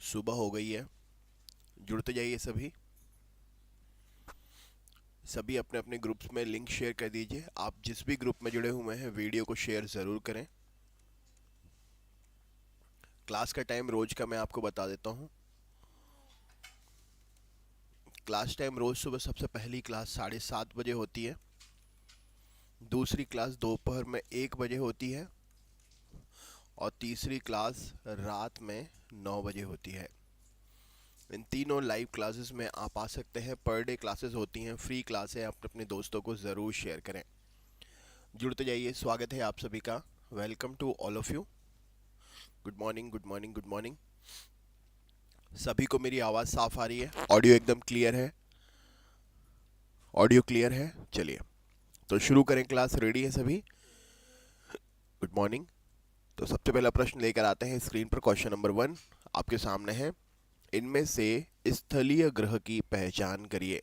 सुबह हो गई है। जुड़ते जाइए सभी सभी अपने अपने ग्रुप्स में लिंक शेयर कर दीजिए। आप जिस भी ग्रुप में जुड़े हुए हैं वीडियो को शेयर ज़रूर करें। क्लास का टाइम रोज का मैं आपको बता देता हूँ। क्लास टाइम रोज सुबह सबसे पहली क्लास 7:30 बजे होती है। दूसरी क्लास दोपहर में 1 बजे होती है और तीसरी क्लास रात में 9 बजे होती है। इन तीनों लाइव क्लासेस में आप आ सकते हैं। पर डे क्लासेस होती हैं, फ्री क्लास है। आप अपने दोस्तों को ज़रूर शेयर करें। जुड़ते जाइए। स्वागत है आप सभी का। Welcome to all of you. Good morning, good morning, good morning. सभी को मेरी आवाज़ साफ आ रही है? ऑडियो एकदम क्लियर है? ऑडियो क्लियर है? चलिए तो शुरू करें। क्लास रेडी है सभी? Good morning. तो सबसे पहला प्रश्न लेकर आते हैं स्क्रीन पर। क्वेश्चन नंबर 1 आपके सामने है। इनमें से स्थलीय ग्रह की पहचान करिए।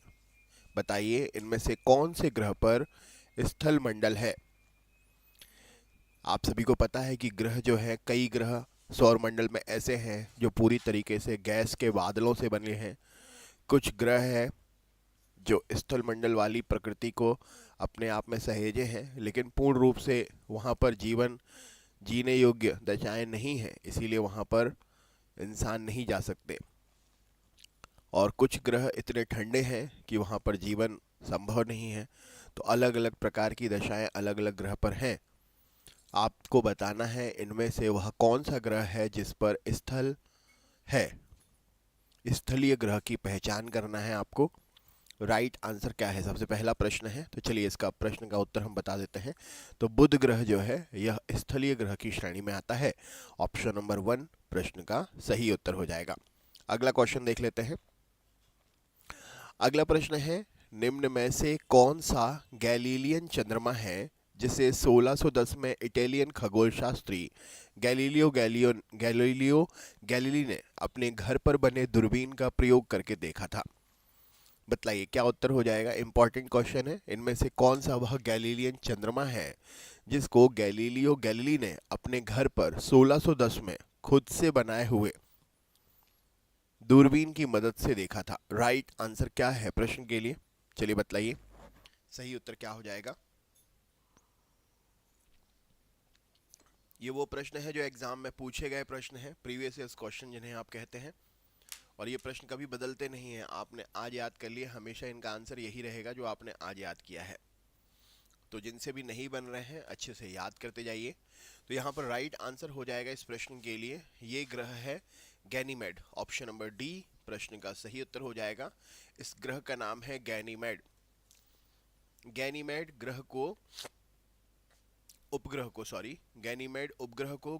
बताइए इनमें से कौन से ग्रह पर स्थल मंडल है। आप सभी को पता है कि ग्रह जो है, कई ग्रह सौर मंडल में ऐसे हैं जो पूरी तरीके से गैस के बादलों से बने हैं। कुछ ग्रह हैं जो स्थल मंडल वाली प्रकृति को अपने आप में सहेजे हैं, लेकिन पूर्ण रूप से वहाँ पर जीवन जीने योग्य दशाएं नहीं हैं, इसीलिए वहाँ पर इंसान नहीं जा सकते। और कुछ ग्रह इतने ठंडे हैं कि वहाँ पर जीवन संभव नहीं है। तो अलग अलग प्रकार की दशाएं अलग अलग ग्रह पर हैं। आपको बताना है इनमें से वह कौन सा ग्रह है जिस पर स्थल है। स्थलीय ग्रह की पहचान करना है आपको। राइट आंसर क्या है, सबसे पहला प्रश्न है। तो चलिए इसका प्रश्न का उत्तर हम बता देते हैं। तो बुध ग्रह जो है यह स्थलीय ग्रह की श्रेणी में आता है। ऑप्शन नंबर 1 प्रश्न का सही उत्तर हो जाएगा। अगला क्वेश्चन देख लेते हैं। अगला प्रश्न है, निम्न में से कौन सा गैलीलियन चंद्रमा है जिसे 1610 में इटालियन खगोल शास्त्री गैलीलियो गैलीली ने अपने घर पर बने दूरबीन का प्रयोग करके देखा था। बताइए क्या उत्तर हो जाएगा। इंपॉर्टेंट क्वेश्चन है। इनमें से कौन सा वह गैलीलियन चंद्रमा है जिसको गैलीलियो गैलीली ने अपने घर पर 1610 में खुद से बनाए हुए दूरबीन की मदद से देखा था। राइट आंसर क्या है प्रश्न के लिए, चलिए बतलाइए सही उत्तर क्या हो जाएगा। ये वो प्रश्न है जो एग्जाम में पूछे गए प्रश्न है, प्रीवियस ईयर्स क्वेश्चन जिन्हें आप कहते हैं। और ये प्रश्न कभी बदलते नहीं हैं। आपने आज याद कर लिया, हमेशा इनका आंसर यही रहेगा जो आपने आज याद किया है। तो जिनसे भी नहीं बन रहे हैं अच्छे से याद करते जाइए। तो यहाँ पर राइट आंसर हो जाएगा इस प्रश्न के लिए, ये ग्रह है गैनीमेड। ऑप्शन नंबर डी प्रश्न का सही उत्तर हो जाएगा। इस ग्रह का नाम है गैनीमेड। गैनीमेड ग्रह को उपग्रह को सॉरी गैनीमेड उपग्रह को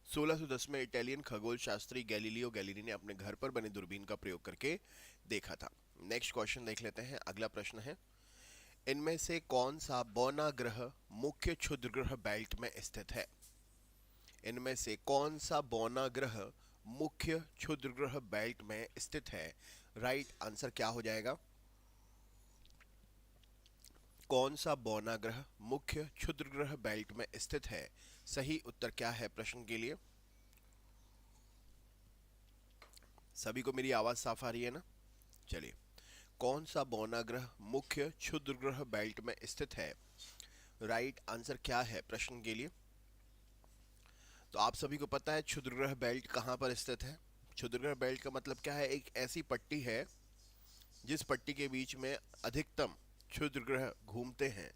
1610 में इटालियन खगोल शास्त्री गैलीलियो गैलीली ने अपने घर पर बने दूरबीन का प्रयोग करके देखा था। नेक्स्ट क्वेश्चन देख लेते हैं। अगला प्रश्न है, इनमें से कौन सा बौना ग्रह मुख्य क्षुद्र ग्रह बेल्ट में स्थित है। इनमें से कौन सा बौना ग्रह मुख्य क्षुद्र ग्रह बेल्ट में स्थित है। राइट आंसर क्या हो जाएगा। कौन सा बौना ग्रह मुख्य क्षुद्र ग्रह बेल्ट में स्थित है, सही उत्तर क्या है प्रश्न के लिए। सभी को मेरी आवाज साफ आ रही है ना? चलिए, कौन सा बौना ग्रह मुख्य क्षुद्र ग्रह बेल्ट में स्थित है, राइट आंसर क्या है प्रश्न के लिए। तो आप सभी को पता है क्षुद्र ग्रह बेल्ट कहाँ पर स्थित है। क्षुद्र ग्रह बेल्ट का मतलब क्या है, एक ऐसी पट्टी है जिस पट्टी के बीच में अधिकतम क्षुद्र ग्रह घूमते हैं।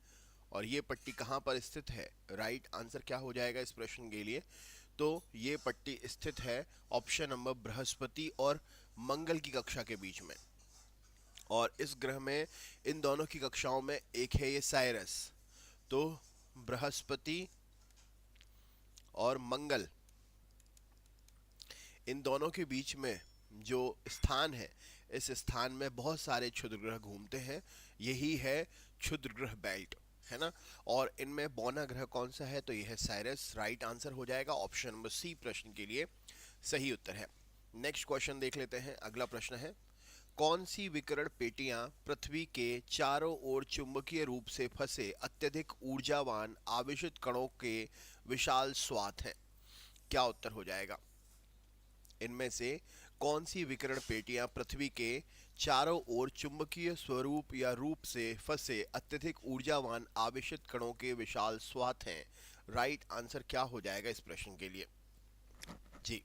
और ये पट्टी कहाँ पर स्थित है, राइट आंसर क्या हो जाएगा इस प्रश्न के लिए। तो ये पट्टी स्थित है ऑप्शन नंबर बृहस्पति और मंगल की कक्षा के बीच में। और इस ग्रह में इन दोनों की कक्षाओं में एक है ये साइरस। तो बृहस्पति और मंगल, इन दोनों के बीच में जो स्थान है, इस स्थान में बहुत सारे क्षुद्र ग्रह घूमते हैं। यही है क्षुद्र ग्रह बेल्ट, है ना। और इनमें बौना ग्रह कौन सा है, तो यह है साइरस। राइट आंसर हो जाएगा ऑप्शन नंबर सी प्रश्न के लिए सही उत्तर है। नेक्स्ट क्वेश्चन देख लेते हैं। अगला प्रश्न है, कौन सी विकिरण पेटियां पृथ्वी के चारों ओर चुंबकीय रूप से फंसे अत्यधिक ऊर्जावान आवेशित कणों के विशाल स्वाथ हैं। क्या उत्तर हो जाएगा। इनमें से कौन सी विकिरण पेटियां पृथ्वी के चारों ओर चुंबकीय स्वरूप या रूप से फंसे अत्यधिक ऊर्जावान आवेशित कणों के विशाल स्वाथ हैं? राइट आंसर क्या हो जाएगा इस प्रश्न के लिए? जी,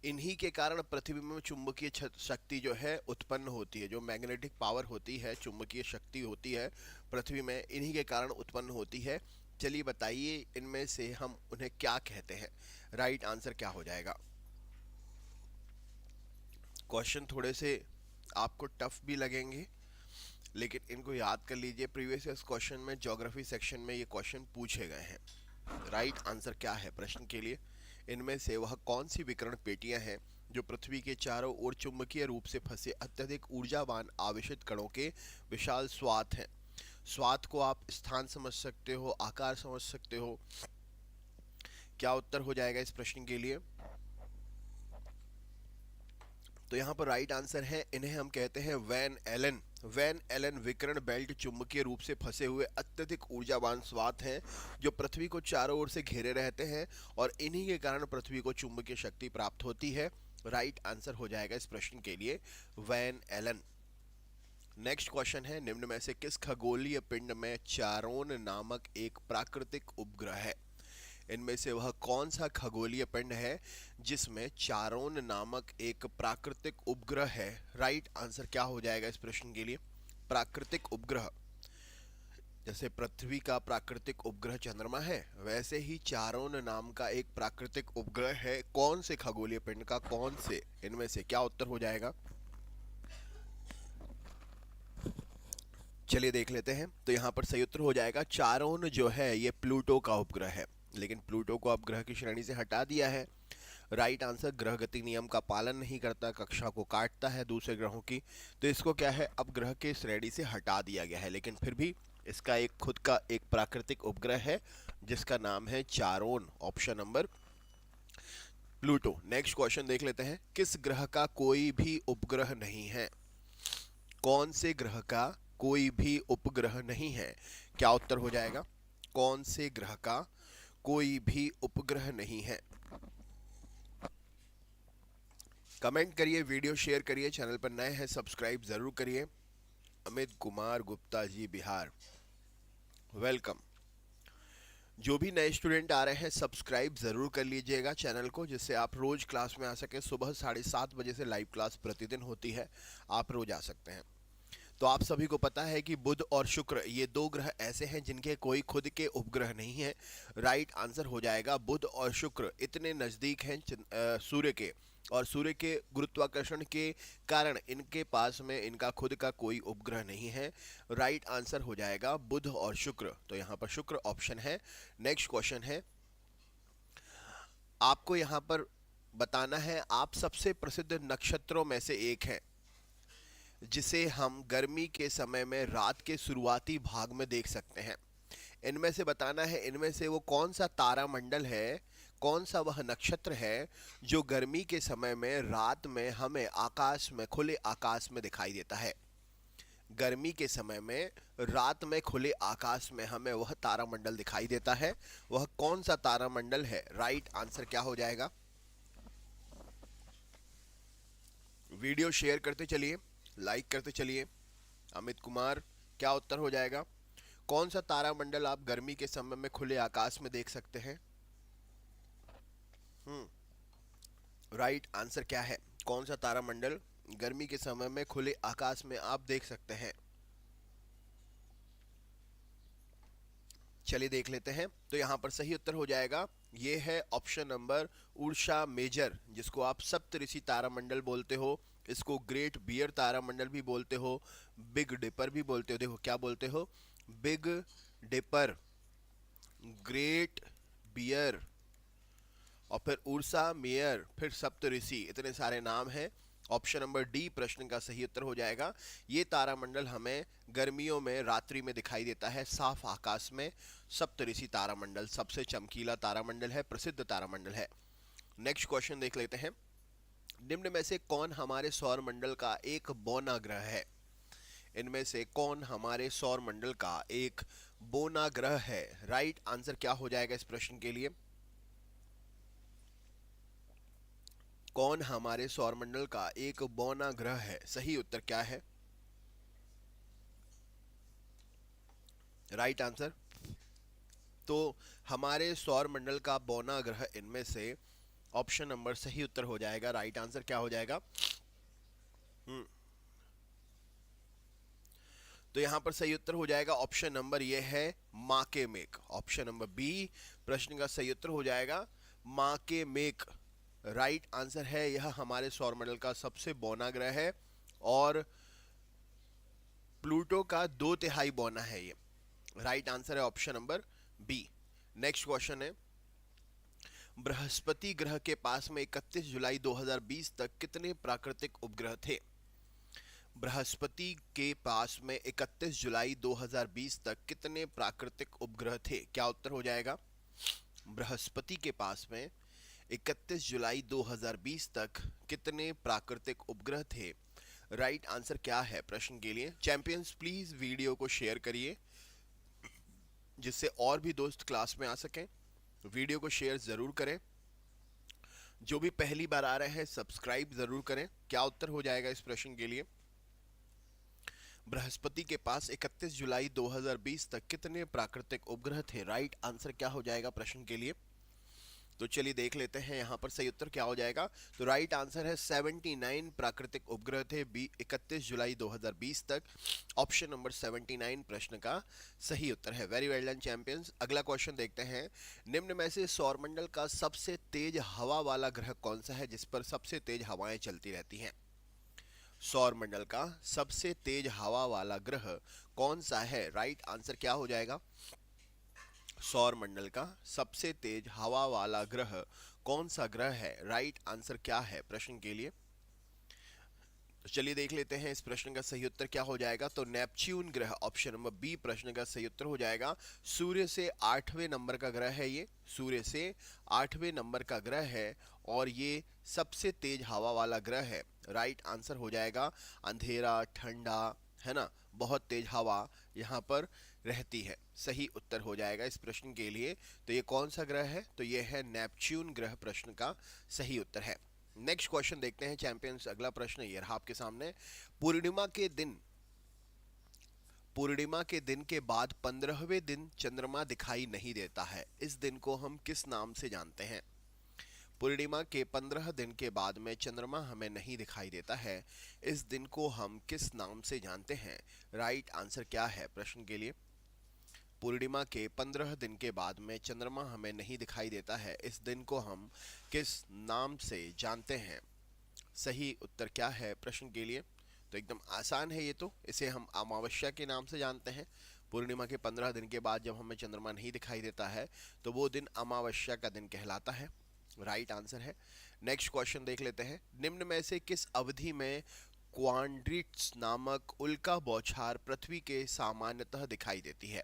इन्हीं के कारण पृथ्वी में चुंबकीय शक्ति जो है उत्पन्न होती है। जो मैग्नेटिक पावर होती है, चुंबकीय शक्ति होती है पृथ्वी में, इन्हीं के कारण उत्पन्न होती है। चलिए बताइए इनमें से हम उन्हें क्या कहते हैं? राइट आंसर क्या हो जाएगा? क्वेश्चन थोड़े से आपको टफ भी लगेंगे, लेकिन इनको याद कर लीजिए। प्रीवियस ईयर क्वेश्चन में ज्योग्राफी सेक्शन में ये क्वेश्चन पूछे गए हैं। राइट आंसर क्या है प्रश्न के लिए? इनमें से वह कौन सी विकिरण पेटियां हैं जो पृथ्वी के चारों ओर चुंबकीय रूप से फंसे अत्यधिक ऊर्जावान आवेशित कणों के विशाल स्वाथ हैं? स्वाथ को आप स्थान समझ सकते हो, आकार समझ सकते हो। क्या उत्तर हो जाएगा इस प्रश्न के लिए? तो यहाँ पर राइट आंसर है, इन्हें हम कहते हैं वैन एलन। वैन एलन विकिरण बेल्ट चुंबकीय रूप से फंसे हुए अत्यधिक ऊर्जावान स्वाथ हैं जो पृथ्वी को चारों ओर से घेरे रहते हैं और इन्हीं के कारण पृथ्वी को चुंबकीय शक्ति प्राप्त होती है। राइट आंसर हो जाएगा इस प्रश्न के लिए वैन एलन। नेक्स्ट क्वेश्चन है, निम्न में से किस खगोलीय पिंड में चारोन नामक एक प्राकृतिक उपग्रह है? इनमें से वह कौन सा खगोलीय पिंड है जिसमें चारोन नामक एक प्राकृतिक उपग्रह है? राइट आंसर क्या हो जाएगा इस प्रश्न के लिए? प्राकृतिक उपग्रह, जैसे पृथ्वी का प्राकृतिक उपग्रह चंद्रमा है, वैसे ही चारोन नाम का एक प्राकृतिक उपग्रह है। कौन से खगोलीय पिंड का? कौन से? इनमें से क्या उत्तर हो जाएगा? चलिए देख लेते हैं। तो यहाँ पर सही उत्तर हो जाएगा चारोन जो है ये प्लूटो का उपग्रह है, लेकिन प्लूटो को अब ग्रह की श्रेणी से हटा दिया है। राइट आंसर, ग्रह गति नियम का पालन नहीं करता, कक्षा को काटता है दूसरे ग्रहों की, तो इसको क्या है, अब ग्रह के श्रेणी से हटा दिया गया है। लेकिन फिर भी इसका एक खुद का एक प्राकृतिक उपग्रह है जिसका नाम है Charon. Option number Pluto. Next question देख लेते हैं, किस ग्रह का कोई भी उपग्रह नहीं है? कौन से ग्रह का कोई भी उपग्रह नहीं है? क्या उत्तर हो जाएगा? कौन से ग्रह का कोई भी उपग्रह नहीं है? कमेंट करिए, वीडियो शेयर करिए, चैनल पर नए हैं सब्सक्राइब जरूर करिए। अमित कुमार गुप्ता जी, बिहार, वेलकम। जो भी नए स्टूडेंट आ रहे हैं सब्सक्राइब ज़रूर कर लीजिएगा चैनल को, जिससे आप रोज़ क्लास में आ सकें। सुबह 7:30 बजे से लाइव क्लास प्रतिदिन होती है, आप रोज़ आ सकते हैं। तो आप सभी को पता है कि बुध और शुक्र ये दो ग्रह ऐसे हैं जिनके कोई खुद के उपग्रह नहीं है। राइट आंसर हो जाएगा बुध और शुक्र इतने नज़दीक हैं सूर्य के, और सूर्य के गुरुत्वाकर्षण के कारण इनके पास में इनका खुद का कोई उपग्रह नहीं है। राइट आंसर हो जाएगा बुध और शुक्र, तो यहाँ पर शुक्र ऑप्शन है। नेक्स्ट क्वेश्चन है, आपको यहाँ पर बताना है, आप सबसे प्रसिद्ध नक्षत्रों में से एक है जिसे हम गर्मी के समय में रात के शुरुआती भाग में देख सकते हैं। इनमें से बताना है, इनमें से वो कौन सा तारामंडल है, कौन सा वह नक्षत्र है जो गर्मी के समय में रात में हमें आकाश में, खुले आकाश में दिखाई देता है। गर्मी के समय में रात में खुले आकाश में हमें वह तारामंडल दिखाई देता है, वह कौन सा तारामंडल है? राइट आंसर क्या हो जाएगा? वीडियो शेयर करते चलिए, लाइक करते चलिए। अमित कुमार, क्या उत्तर हो जाएगा? कौन सा तारामंडल आप गर्मी के समय में खुले आकाश में देख सकते हैं? राइट आंसर क्या है? कौन सा तारामंडल गर्मी के समय में खुले आकाश में आप देख सकते हैं? चलिए देख लेते हैं। तो यहाँ पर सही उत्तर हो जाएगा, ये है ऑप्शन नंबर उर्सा मेजर, जिसको आप सप्तऋषि तारामंडल बोलते हो, इसको ग्रेट बियर तारामंडल भी बोलते हो, बिग डिपर भी बोलते हो। देखो क्या बोलते हो, बिग डिपर, ग्रेट बियर, और फिर उर्सा मेयर, फिर सप्तऋषि, इतने सारे नाम हैं। ऑप्शन नंबर डी प्रश्न का सही उत्तर हो जाएगा। ये तारामंडल हमें गर्मियों में रात्रि में दिखाई देता है साफ आकाश में। सप्तऋषि तारामंडल सबसे चमकीला तारामंडल है, प्रसिद्ध तारामंडल है। नेक्स्ट क्वेश्चन देख लेते हैं, निम्न में से कौन हमारे सौर मंडल का एक बौना ग्रह है? इनमें से कौन हमारे सौर मंडल का एक बौना ग्रह है? राइट आंसर क्या हो जाएगा इस प्रश्न के लिए? कौन हमारे सौरमंडल का एक बौना ग्रह है? सही उत्तर क्या है? Right answer. तो हमारे सौरमंडल का बौना ग्रह इनमें से ऑप्शन नंबर सही उत्तर हो जाएगा। राइट आंसर क्या हो जाएगा? तो यहां पर सही उत्तर हो जाएगा ऑप्शन नंबर ये है माँ के मेघ। ऑप्शन नंबर बी प्रश्न का सही उत्तर हो जाएगा माँ के मेघ। राइट आंसर है, यह हमारे सौरमंडल का सबसे बौना ग्रह है और प्लूटो का 2/3 बौना है ये। राइट आंसर है option number B. Next question है, बृहस्पति ग्रह के पास में 31 जुलाई 2020 तक कितने प्राकृतिक उपग्रह थे? बृहस्पति के पास में 31 जुलाई 2020 तक कितने प्राकृतिक उपग्रह थे? क्या उत्तर हो जाएगा? बृहस्पति के पास में 31 जुलाई 2020 तक कितने प्राकृतिक उपग्रह थे? राइट आंसर क्या है प्रश्न के लिए? चैंपियंस प्लीज वीडियो को शेयर करिए जिससे और भी दोस्त क्लास में आ सकें। वीडियो को शेयर जरूर करें। जो भी पहली बार आ रहे हैं सब्सक्राइब जरूर करें। क्या उत्तर हो जाएगा इस प्रश्न के लिए? बृहस्पति के पास 31 जुलाई 2020 तक कितने प्राकृतिक उपग्रह थे? राइट आंसर क्या हो जाएगा प्रश्न के लिए? तो चलिए देख लेते हैं यहाँ पर सही उत्तर क्या हो जाएगा। तो राइट आंसर है 79 प्राकृतिक उपग्रह थे 31 जुलाई 2020 तक। ऑप्शन नंबर 79 प्रश्न का सही उत्तर है। Very well done champions. अगला क्वेश्चन देखते हैं, निम्न में से सौरमंडल का सबसे तेज हवा वाला ग्रह कौन सा है जिस पर सबसे तेज हवाएं चलती रहती हैं? सौरमंडल का सबसे तेज हवा वाला ग्रह कौन सा है? राइट आंसर क्या हो जाएगा? सौरमंडल का सबसे तेज हवा वाला ग्रह कौन सा ग्रह है? राइट आंसर क्या है प्रश्न के लिए? तो चलिए देख लेते हैं इस प्रश्न का सही उत्तर क्या हो जाएगा। तो नेपच्यून ग्रह ऑप्शन नंबर बी प्रश्न का सही उत्तर हो जाएगा। सूर्य से 8वें नंबर का ग्रह है ये। सूर्य से 8वें नंबर का ग्रह है और ये सबसे तेज हवा वाला ग्रह है। राइट आंसर हो जाएगा अंधेरा ठंडा है ना, बहुत तेज हवा यहाँ पर रहती है। सही उत्तर हो जाएगा इस प्रश्न के लिए। तो ये कौन सा ग्रह है? तो ये है नेपच्यून ग्रह प्रश्न का सही उत्तर है। नेक्स्ट क्वेश्चन देखते हैं चैंपियंस। अगला प्रश्न ये रहा आपके सामने, पूर्णिमा के दिन के बाद 15वें दिन चंद्रमा दिखाई नहीं देता है, इस दिन को हम किस नाम से जानते हैं? पूर्णिमा के 15 दिन के बाद में चंद्रमा हमें नहीं दिखाई देता है, इस दिन को हम किस नाम से जानते हैं? राइट आंसर क्या है प्रश्न के लिए? पूर्णिमा के 15 दिन के बाद में चंद्रमा हमें नहीं दिखाई देता है, इस दिन को हम किस नाम से जानते हैं? सही उत्तर क्या है प्रश्न के लिए? तो एकदम आसान है ये तो, इसे हम अमावस्या के नाम से जानते हैं। पूर्णिमा के 15 दिन के बाद जब हमें चंद्रमा नहीं दिखाई देता है तो वो दिन अमावस्या का दिन कहलाता है। राइट आंसर है। नेक्स्ट क्वेश्चन देख लेते हैं, निम्न में से किस अवधि में क्वाड्रिट्स नामक उल्का बौछार पृथ्वी के सामान्यतः दिखाई देती है?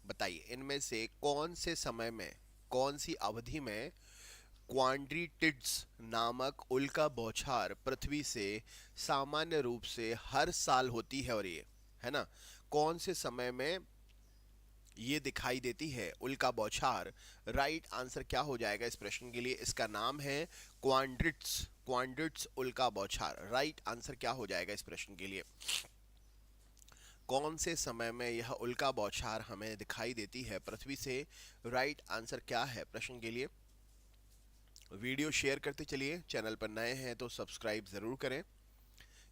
बताइए इनमें से कौन से समय में, कौन सी अवधि में क्वाड्रिटिड्स नामक उल्का बौछार पृथ्वी से सामान्य रूप से हर साल होती है? और ये है ना, कौन से समय में ये दिखाई देती है उल्का बौछार? राइट आंसर क्या हो जाएगा इस प्रश्न के लिए? इसका नाम है क्वाड्रिट्स उल्का बौछार। राइट आंसर क्या हो जाएगा इस प्रश्न के लिए? कौन से समय में यह उल्का बौछार हमें दिखाई देती है पृथ्वी से? राइट आंसर क्या है प्रश्न के लिए? वीडियो शेयर करते चलिए। चैनल पर नए हैं तो सब्सक्राइब जरूर करें।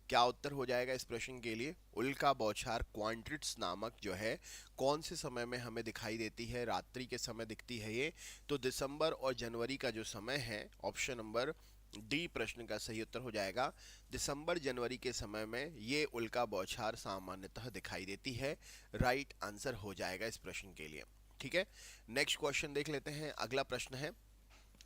क्या उत्तर हो जाएगा इस प्रश्न के लिए? उल्का बौछार क्वाड्रिट्स नामक जो है कौन से समय में हमें दिखाई देती है? रात्रि के समय दिखती है ये। तो दिसंबर और जनवरी का जो समय है, ऑप्शन नंबर डी प्रश्न का सही उत्तर हो जाएगा। दिसंबर जनवरी के समय में ये उल्का बौछार सामान्यतः दिखाई देती है। राइट आंसर हो जाएगा इस प्रश्न के लिए। ठीक है, नेक्स्ट क्वेश्चन देख लेते हैं। अगला प्रश्न है,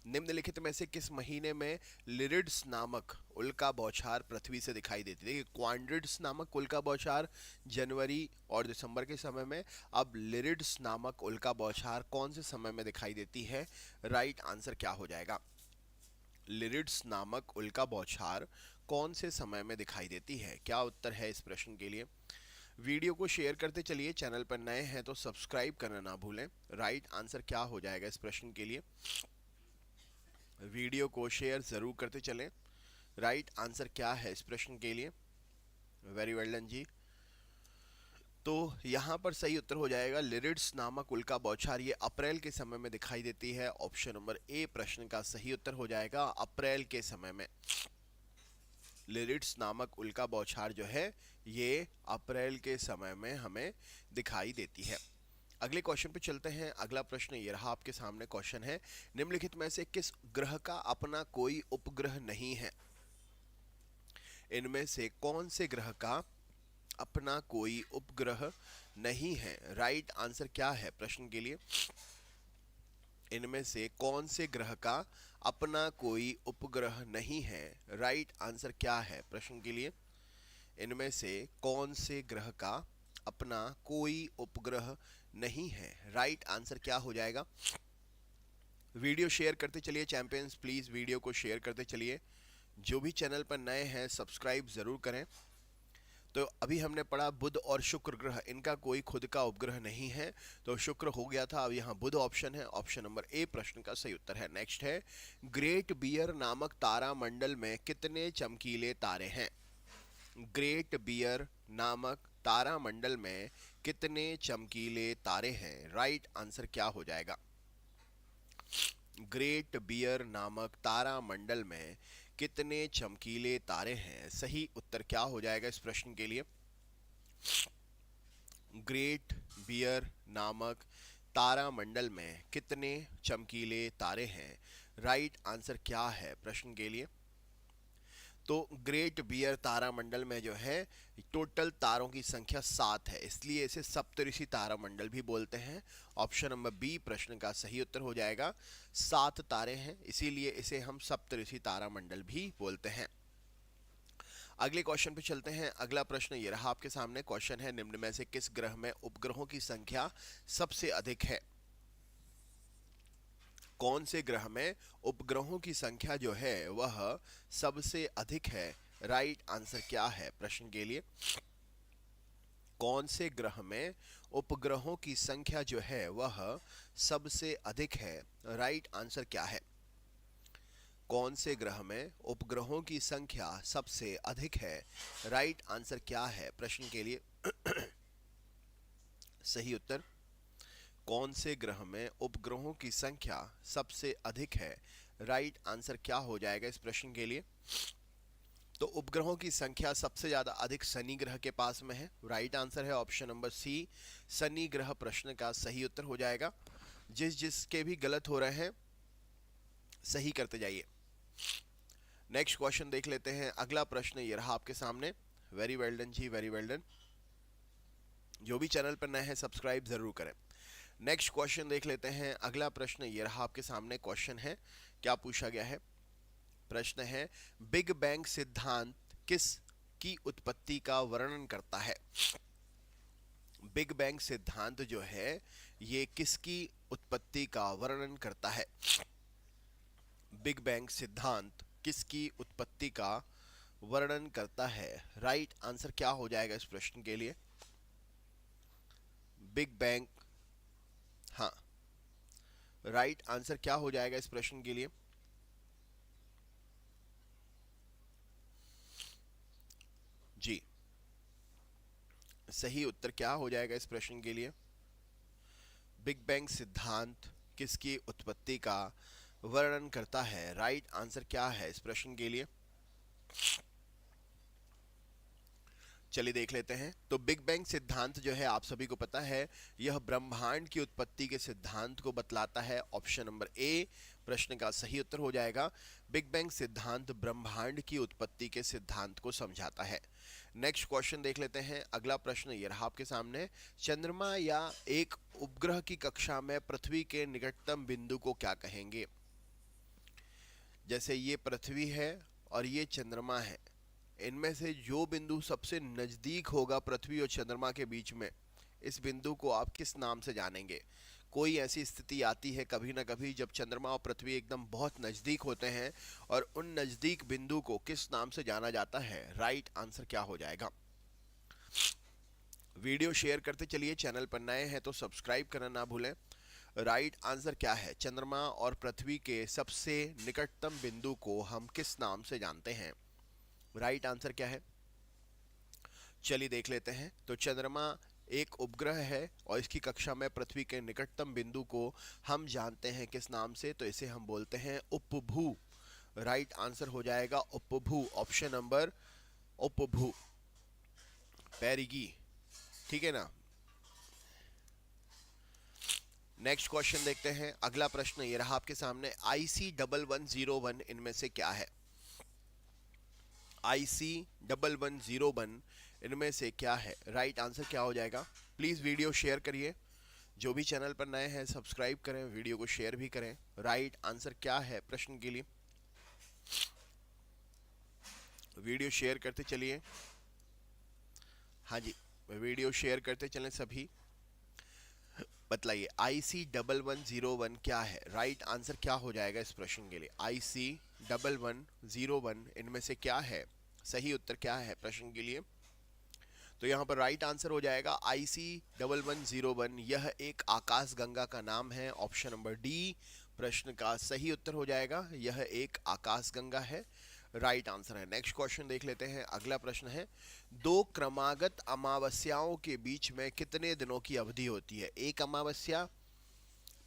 निम्नलिखित में से किस महीने में लिरिड्स नामक उल्का बौछार पृथ्वी से दिखाई देती है? देखिए क्वाड्रिट्स नामक उल्का बौछार जनवरी और दिसंबर के समय में, अब लिरिड्स नामक उल्का बौछार कौन से समय में दिखाई देती है? राइट आंसर क्या हो जाएगा? लिरिड्स नामक उल्का बौछार कौन से समय में दिखाई देती है? क्या उत्तर है इस प्रश्न के लिए? वीडियो को शेयर करते चलिए। चैनल पर नए हैं तो सब्सक्राइब करना ना भूलें। राइट आंसर क्या हो जाएगा इस प्रश्न के लिए? वीडियो को शेयर ज़रूर करते चलें। राइट आंसर क्या है इस प्रश्न के लिए? वेरी वेल डन जी। तो यहाँ पर सही उत्तर हो जाएगा लिरिड्स नामक उल्का बौछार। ये अप्रैल के समय में दिखाई देती है। ऑप्शन नंबर ए प्रश्न का सही उत्तर हो जाएगा अप्रैल के समय में। लिरिड्स नामक उल्का बौछार जो है ये अप्रैल के समय में हमें दिखाई देती है। अगले क्वेश्चन पे चलते हैं। अगला प्रश्न ये रहा आपके सामने। क्वेश्चन है निम्नलिखित में से किस ग्रह का अपना कोई उपग्रह नहीं है? इनमें से कौन से ग्रह का अपना कोई उपग्रह नहीं है? राइट आंसर क्या है प्रश्न के लिए? इनमें से कौन से ग्रह का अपना कोई उपग्रह नहीं है? राइट आंसर क्या है प्रश्न के लिए? इनमें से कौन से ग्रह का अपना कोई उपग्रह नहीं है? राइट आंसर क्या हो जाएगा? वीडियो शेयर करते चलिए चैंपियंस, प्लीज वीडियो को शेयर करते चलिए। जो भी चैनल पर नए हैं सब्सक्राइब जरूर करें। तो अभी हमने पढ़ा बुध और शुक्र ग्रह, इनका कोई खुद का उपग्रह नहीं है। तो शुक्र हो गया था, अब यहाँ बुध ऑप्शन है। ऑप्शन नंबर ए प्रश्न का सही उत्तर है। नेक्स्ट है ग्रेट बियर नामक तारा मंडल में कितने चमकीले तारे हैं? ग्रेट बियर नामक तारा मंडल में कितने चमकीले तारे हैं? राइट आंसर क्या हो जाएगा? ग्रेट बियर नामक तारा मंडल में कितने चमकीले तारे हैं? सही उत्तर क्या हो जाएगा इस प्रश्न के लिए? ग्रेट बियर नामक तारा मंडल में कितने चमकीले तारे हैं? राइट आंसर क्या है प्रश्न के लिए? तो ग्रेट बियर तारामंडल में जो है टोटल तारों की संख्या 7 है, इसलिए इसे सप्तऋषि तारामंडल भी बोलते हैं। ऑप्शन नंबर बी प्रश्न का सही उत्तर हो जाएगा। 7 तारे हैं, इसीलिए इसे हम सप्तऋषि तारामंडल भी बोलते हैं। अगले क्वेश्चन पे चलते हैं। अगला प्रश्न ये रहा आपके सामने। क्वेश्चन है निम्न में से किस ग्रह में उपग्रहों की संख्या सबसे अधिक है? कौन से ग्रह में उपग्रहों की संख्या जो है वह सबसे अधिक है? राइट आंसर क्या है प्रश्न के लिए? कौन से ग्रह में उपग्रहों की संख्या जो है वह सबसे अधिक है? राइट आंसर क्या है? कौन से ग्रह में उपग्रहों की संख्या सबसे अधिक है? राइट आंसर क्या है प्रश्न के लिए? सही उत्तर कौन से ग्रह में उपग्रहों की संख्या सबसे अधिक है? राइट आंसर क्या हो जाएगा इस प्रश्न के लिए? तो उपग्रहों की संख्या सबसे ज्यादा अधिक शनि ग्रह के पास में है। राइट आंसर है ऑप्शन नंबर सी शनि ग्रह प्रश्न का सही उत्तर हो जाएगा। जिसके भी गलत हो रहे हैं सही करते जाइए। नेक्स्ट क्वेश्चन देख लेते हैं। अगला प्रश्न ये रहा आपके सामने। वेरी वेल डन जी, वेरी वेल डन। जो भी चैनल पर नए हैं सब्सक्राइब जरूर करें। नेक्स्ट क्वेश्चन देख लेते हैं। अगला प्रश्न ये रहा आपके सामने। क्वेश्चन है क्या पूछा गया है? प्रश्न है बिग बैंग सिद्धांत किस की उत्पत्ति का वर्णन करता है? बिग बैंग सिद्धांत जो है ये किसकी उत्पत्ति का वर्णन करता है? बिग बैंग सिद्धांत किसकी उत्पत्ति का वर्णन करता है? राइट आंसर क्या हो जाएगा इस प्रश्न के लिए? बिग बैंग, हाँ, राइट आंसर क्या हो जाएगा इस प्रश्न के लिए? जी, सही उत्तर क्या हो जाएगा इस प्रश्न के लिए? बिग बैंग सिद्धांत किसकी उत्पत्ति का वर्णन करता है? राइट आंसर क्या है इस प्रश्न के लिए? चलिए देख लेते हैं। तो बिग बैंग सिद्धांत जो है आप सभी को पता है यह ब्रह्मांड की उत्पत्ति के सिद्धांत को बतलाता है। ऑप्शन नंबर ए प्रश्न का सही उत्तर हो जाएगा। बिग बैंग सिद्धांत ब्रह्मांड की उत्पत्ति के सिद्धांत को समझाता है। नेक्स्ट क्वेश्चन देख लेते हैं। अगला प्रश्न ये रहा आपके सामने। चंद्रमा या एक उपग्रह की कक्षा में पृथ्वी के निकटतम बिंदु को क्या कहेंगे? जैसे ये पृथ्वी है और ये चंद्रमा है, इनमें से जो बिंदु सबसे नजदीक होगा पृथ्वी और चंद्रमा के बीच में, इस बिंदु को आप किस नाम से जानेंगे? कोई ऐसी स्थिति आती है कभी ना कभी जब चंद्रमा और पृथ्वी एकदम बहुत नजदीक होते हैं, और उन नजदीक बिंदु को किस नाम से जाना जाता है? राइट आंसर क्या हो जाएगा? वीडियो शेयर करते चलिए। चैनल पर नए हैं तो सब्सक्राइब करना ना भूलें। राइट आंसर क्या है? चंद्रमा और पृथ्वी के सबसे निकटतम बिंदु को हम किस नाम से जानते हैं? राइट आंसर क्या है? चलिए देख लेते हैं। तो चंद्रमा एक उपग्रह है और इसकी कक्षा में पृथ्वी के निकटतम बिंदु को हम जानते हैं किस नाम से? तो इसे हम बोलते हैं उपभू। राइट आंसर हो जाएगा उपभू, ऑप्शन नंबर उपभू, पेरिगी। ठीक है ना। नेक्स्ट क्वेश्चन देखते हैं। अगला प्रश्न ये रहा आपके सामने, IC1101 इनमें से क्या है? IC1101 इनमें से क्या है? राइट आंसर क्या हो जाएगा? प्लीज वीडियो शेयर करिए, जो भी चैनल पर नए हैं सब्सक्राइब करें, वीडियो को शेयर भी करें। राइट आंसर क्या है प्रश्न के लिए? वीडियो शेयर करते चलिए। हाँ जी, वीडियो शेयर करते चलें सभी। बतलाइए IC1101 क्या है? राइट आंसर क्या हो जाएगा इस प्रश्न के लिए? IC1101 इनमें से क्या है? सही उत्तर क्या है प्रश्न के लिए? तो यहाँ पर राइट आंसर हो जाएगा IC1101, यह एक आकाश गंगा का नाम है, ऑप्शन नंबर डी प्रश्न का सही उत्तर हो जाएगा। यह एक आकाश गंगा है, राइट आंसर है। नेक्स्ट क्वेश्चन देख लेते हैं। अगला प्रश्न है, दो क्रमागत अमावस्याओं के बीच में कितने दिनों की अवधि होती है? एक अमावस्या,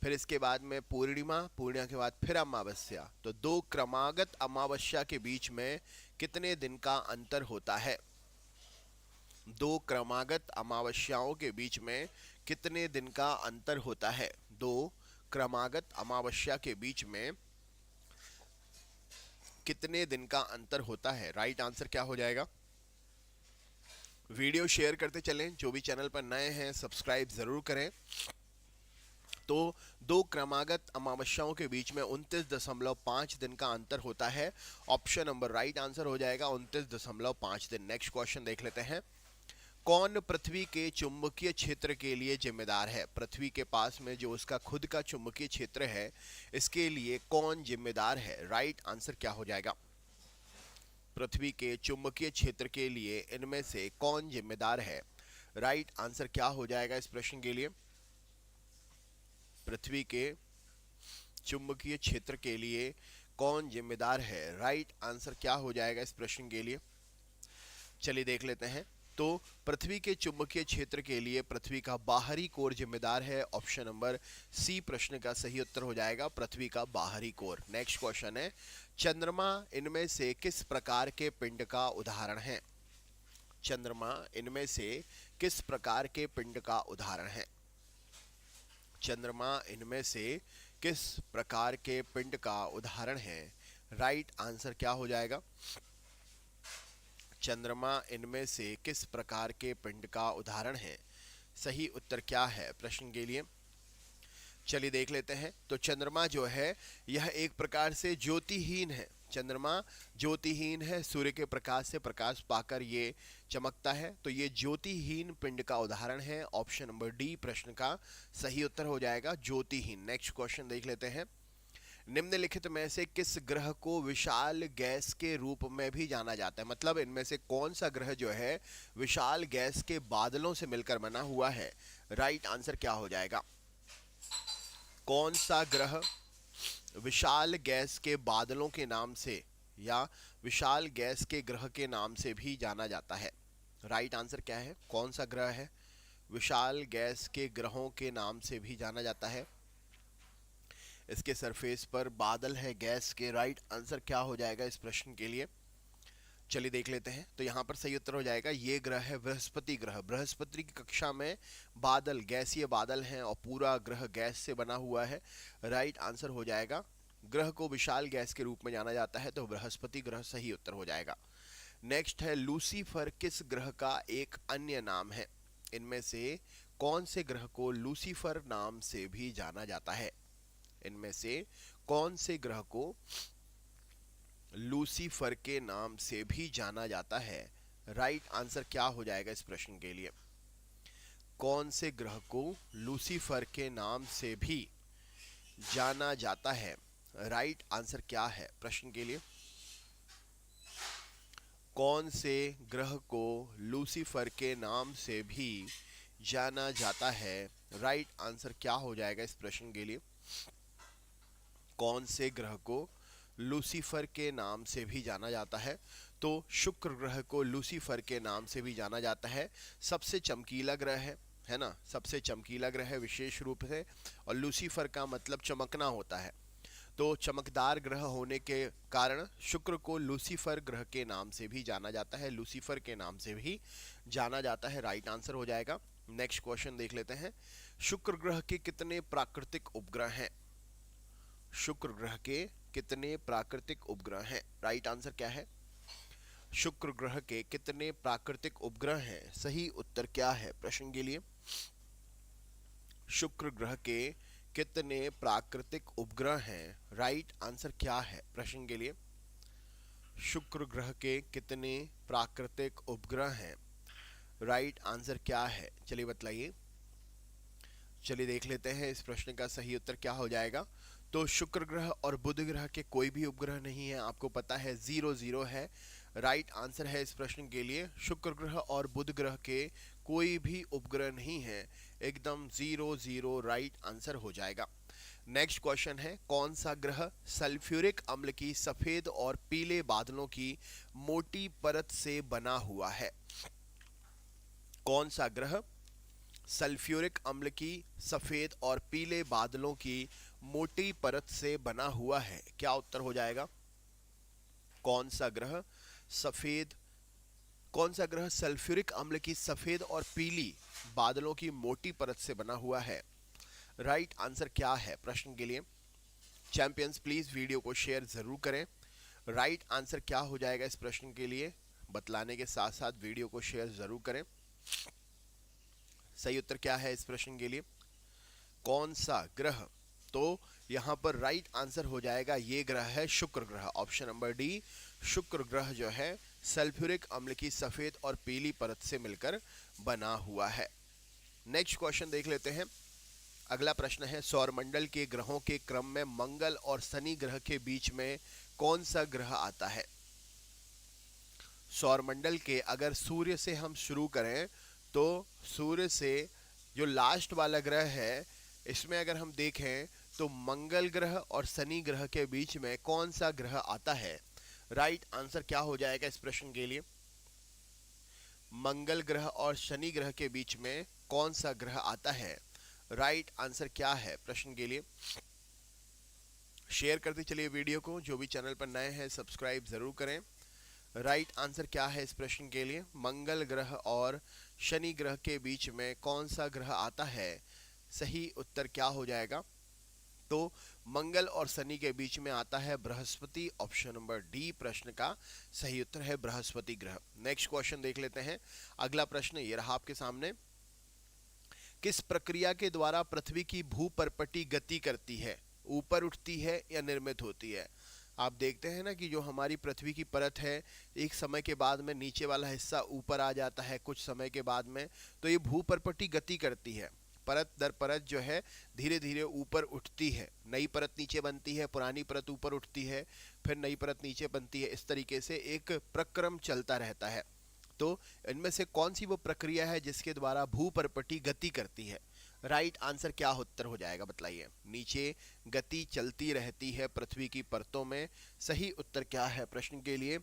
फिर इसके बाद में पूर्णिमा, पूर्णिमा के बाद फिर अमावस्या। तो दो क्रमागत अमावस्या के बीच में कितने दिन का अंतर होता है? दो क्रमागत अमावस्याओं के बीच में कितने दिन का अंतर होता है? दो क्रमागत अमावस्या के बीच में कितने दिन का अंतर होता है? राइट आंसर क्या हो जाएगा? वीडियो शेयर करते चलें, जो भी चैनल पर नए हैं सब्सक्राइब जरूर करें। तो दो क्रमागत अमावस्याओं के बीच में 29.5 दिन का अंतर होता है, ऑप्शन नंबर राइट आंसर हो जाएगा 29.5 दिन। नेक्स्ट क्वेश्चन देख लेते हैं। कौन पृथ्वी के चुंबकीय क्षेत्र के लिए जिम्मेदार है? पृथ्वी के पास में जो उसका खुद का चुंबकीय क्षेत्र है, इसके लिए कौन जिम्मेदार है? राइट आंसर क्या हो जाएगा? पृथ्वी के चुंबकीय क्षेत्र के लिए इनमें से कौन जिम्मेदार है? राइट आंसर क्या हो जाएगा इस प्रश्न के लिए? पृथ्वी के चुंबकीय क्षेत्र के लिए कौन जिम्मेदार है? राइट आंसर क्या हो जाएगा इस प्रश्न के लिए? चलिए देख लेते हैं। तो पृथ्वी के चुंबकीय क्षेत्र के लिए पृथ्वी का बाहरी कोर जिम्मेदार है, ऑप्शन नंबर सी प्रश्न का सही उत्तर हो जाएगा पृथ्वी का बाहरी कोर। नेक्स्ट क्वेश्चन है, चंद्रमा इनमें से किस प्रकार के पिंड का उदाहरण है? चंद्रमा इनमें से किस प्रकार के पिंड का उदाहरण है? चंद्रमा इनमें से किस प्रकार के पिंड का उदाहरण है? राइट आंसर क्या हो जाएगा? चंद्रमा इनमें से किस प्रकार के पिंड का उदाहरण है? सही उत्तर क्या है प्रश्न के लिए? चलिए देख लेते हैं। तो चंद्रमा जो है यह एक प्रकार से ज्योतिहीन है। चंद्रमा ज्योतिहीन है, सूर्य के प्रकाश से प्रकाश पाकर ये चमकता है, तो ये ज्योतिहीन पिंड का उदाहरण है, ऑप्शन नंबर डी प्रश्न का सही उत्तर हो जाएगा ज्योतिहीन। नेक्स्ट क्वेश्चन देख लेते हैं। निम्नलिखित में से किस ग्रह को विशाल गैस के रूप में भी जाना जाता है? मतलब इनमें से कौन सा ग्रह जो है विशाल गैस के बादलों से मिलकर बना हुआ है? राइट आंसर क्या हो जाएगा? कौन सा ग्रह विशाल गैस के बादलों के नाम से या विशाल गैस के ग्रह के नाम से भी जाना जाता है? राइट आंसर क्या है? कौन सा ग्रह है विशाल गैस के ग्रहों के नाम से भी जाना जाता है? इसके सरफेस पर बादल है गैस के। राइट आंसर क्या हो जाएगा इस प्रश्न के लिए? चलिए देख लेते हैं। तो यहाँ पर सही उत्तर हो जाएगा, ये ग्रह है बृहस्पति ग्रह। बृहस्पति की कक्षा में बादल गैसीय बादल हैं और पूरा ग्रह गैस से बना हुआ है। राइट आंसर हो जाएगा, ग्रह को विशाल गैस के रूप में जाना जाता है, तो बृहस्पति ग्रह सही उत्तर हो जाएगा। नेक्स्ट है, लूसीफर किस ग्रह का एक अन्य नाम है? इनमें से कौन से ग्रह को लूसीफर नाम से भी जाना जाता है? इनमें से कौन से ग्रह को लूसीफर के नाम से भी जाना जाता है? राइट आंसर क्या हो जाएगा इस प्रश्न के लिए? कौन से ग्रह को लूसीफर के नाम से भी जाना जाता है? राइट आंसर क्या है प्रश्न के लिए? कौन से ग्रह को लूसीफर के नाम से भी जाना जाता है? राइट आंसर क्या हो जाएगा इस प्रश्न के लिए? कौन से ग्रह को लूसीफर के नाम से भी जाना जाता है। तो शुक्र ग्रह को लूसीफर के नाम से भी जाना जाता है। सबसे चमकीला ग्रह है ना, सबसे चमकीला ग्रह है विशेष रूप से, और लूसीफर का मतलब चमकना होता है। तो चमकदार ग्रह होने के कारण शुक्र को लूसीफर ग्रह के नाम से भी जाना जाता है, लूसीफर के नाम से भी जाना जाता है। राइट आंसर हो जाएगा। नेक्स्ट क्वेश्चन देख लेते हैं। शुक्र ग्रह के कितने प्राकृतिक उपग्रह हैं? शुक्र ग्रह के कितने प्राकृतिक उपग्रह हैं? राइट आंसर क्या है? शुक्र ग्रह के कितने प्राकृतिक उपग्रह हैं? सही उत्तर क्या है प्रश्न के लिए? शुक्र ग्रह के कितने प्राकृतिक उपग्रह हैं? राइट आंसर क्या है प्रश्न के लिए? शुक्र ग्रह के कितने प्राकृतिक उपग्रह हैं? राइट आंसर क्या है? चलिए बतलाइए। चलिए देख लेते हैं इस प्रश्न का सही उत्तर क्या हो जाएगा। तो शुक्र ग्रह और बुध ग्रह के कोई भी उपग्रह नहीं है, आपको पता है 0-0 है। राइट आंसर है इस प्रश्न के लिए शुक्र ग्रह और बुध ग्रह के कोई भी उपग्रह नहीं है, एकदम 0-0 राइट आंसर हो जाएगा। नेक्स्ट क्वेश्चन है, कौन सा ग्रह सल्फ्यूरिक अम्ल की सफेद और पीले बादलों की मोटी परत से बना हुआ है? कौन सा ग्रह सल्फ्यूरिक अम्ल की सफेद और पीले बादलों की मोटी परत से बना हुआ है? क्या उत्तर हो जाएगा? कौन सा ग्रह सल्फ्यूरिक अम्ल की सफेद और पीली बादलों की मोटी परत से बना हुआ है? राइट आंसर क्या है प्रश्न के लिए? चैंपियंस प्लीज वीडियो को शेयर जरूर करें। राइट आंसर क्या हो जाएगा इस प्रश्न के लिए बतलाने के साथ साथ वीडियो को शेयर जरूर करें। सही उत्तर क्या है इस प्रश्न के लिए? कौन सा ग्रह? तो यहां पर राइट आंसर हो जाएगा, ये ग्रह है शुक्र ग्रह, ऑप्शन नंबर डी। शुक्र ग्रह जो है सल्फ्यूरिक अम्ल की सफेद और पीली परत से मिलकर बना हुआ है। नेक्स्ट क्वेश्चन देख लेते हैं। अगला प्रश्न है, सौरमंडल के ग्रहों के क्रम में मंगल और शनि ग्रह के बीच में कौन सा ग्रह आता है? सौरमंडल के अगर सूर्य से हम शुरू करें तो सूर्य से जो लास्ट वाला ग्रह है, इसमें अगर हम देखें तो मंगल ग्रह और शनि ग्रह के बीच में कौन सा ग्रह आता है? राइट आंसर क्या हो जाएगा इस प्रश्न के लिए? मंगल ग्रह और शनि ग्रह के बीच में कौन सा ग्रह आता है? राइट आंसर क्या है प्रश्न के लिए? शेयर करते चलिए वीडियो को, जो भी चैनल पर नए हैं सब्सक्राइब जरूर करें। राइट आंसर क्या है इस प्रश्न के लिए? मंगल ग्रह और शनि ग्रह के बीच में कौन सा ग्रह आता है? सही उत्तर क्या हो जाएगा? तो मंगल और शनि के बीच में आता है बृहस्पति, ऑप्शन नंबर डी प्रश्न का सही उत्तर है बृहस्पति ग्रह। नेक्स्ट क्वेश्चन देख लेते हैं। अगला प्रश्न ये रहा आपके सामने। किस प्रक्रिया के द्वारा पृथ्वी की भूपर्पटी गति करती है? ऊपर उठती है या निर्मित होती है? आप देखते हैं ना कि जो हमारी पृथ्वी की परत है, एक समय के बाद में नीचे वाला हिस्सा ऊपर आ जाता है कुछ समय के बाद में, तो ये भूपर्पटी गति करती है। परत दर परत जो है धीरे धीरे ऊपर उठती है, नई परत नीचे बनती है, पुरानी परत ऊपर उठती है, फिर नई परत नीचे बनती है। इस तरीके से एक प्रक्रम चलता रहता है। तो इनमें से कौन सी वो प्रक्रिया है जिसके द्वारा भूपर्पटी गति करती है? राइट आंसर क्या उत्तर हो जाएगा बतलाइए। नीचे गति चलती रहती है पृथ्वी की परतों में, सही उत्तर क्या है प्रश्न के लिए?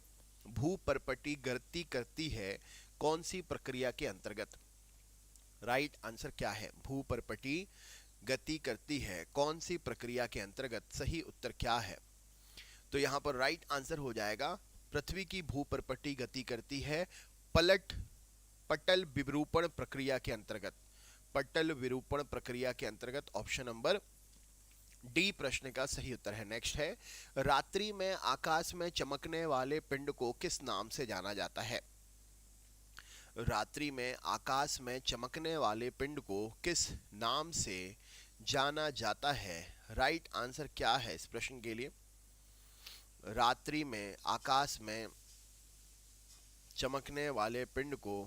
भूपर्पटी गति करती है कौन सी प्रक्रिया के अंतर्गत? राइट आंसर क्या है? भूपर्पटी गति करती है कौन सी प्रक्रिया के अंतर्गत? सही उत्तर क्या है? तो यहां पर राइट आंसर हो जाएगा, पृथ्वी की भूपर्पटी गति करती है पटल विरूपण प्रक्रिया के अंतर्गत। पटल विरूपण प्रक्रिया के अंतर्गत, ऑप्शन नंबर डी प्रश्न का सही उत्तर है। नेक्स्ट है, रात्रि में आकाश में चमकने वाले पिंड को किस नाम से जाना जाता है? रात्रि में आकाश में चमकने वाले पिंड को किस नाम से जाना जाता है? राइट आंसर क्या है इस प्रश्न के लिए? रात्रि में आकाश में चमकने वाले पिंड को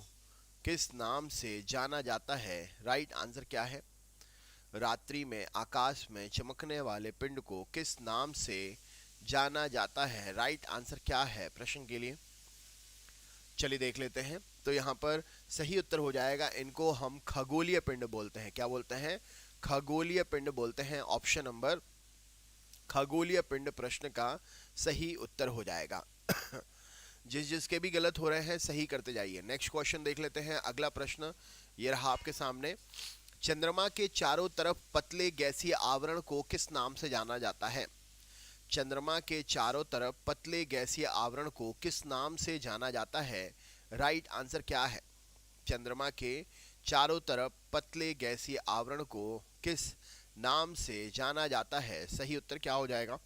किस नाम से जाना जाता है? राइट आंसर क्या है? रात्रि में आकाश में चमकने वाले पिंड को किस नाम से जाना जाता है? राइट आंसर क्या है प्रश्न के लिए? चलिए देख लेते हैं। तो यहाँ पर सही उत्तर हो जाएगा, इनको हम खगोलीय पिंड बोलते हैं। क्या बोलते हैं? खगोलीय पिंड बोलते हैं। ऑप्शन नंबर खगोलीय पिंड प्रश्न का सही उत्तर हो जाएगा। जिसके भी गलत हो रहे हैं सही करते जाइए। नेक्स्ट क्वेश्चन देख लेते हैं। अगला प्रश्न ये रहा आपके सामने। चंद्रमा के चारों तरफ पतले गैसीय आवरण को किस नाम से जाना जाता है? चंद्रमा के चारों तरफ पतले गैसीय आवरण को किस नाम से जाना जाता है? राइट आंसर क्या है? चंद्रमा के चारों तरफ पतले गैसीय आवरण को किस नाम से जाना जाता है? सही उत्तर क्या हो जाएगा?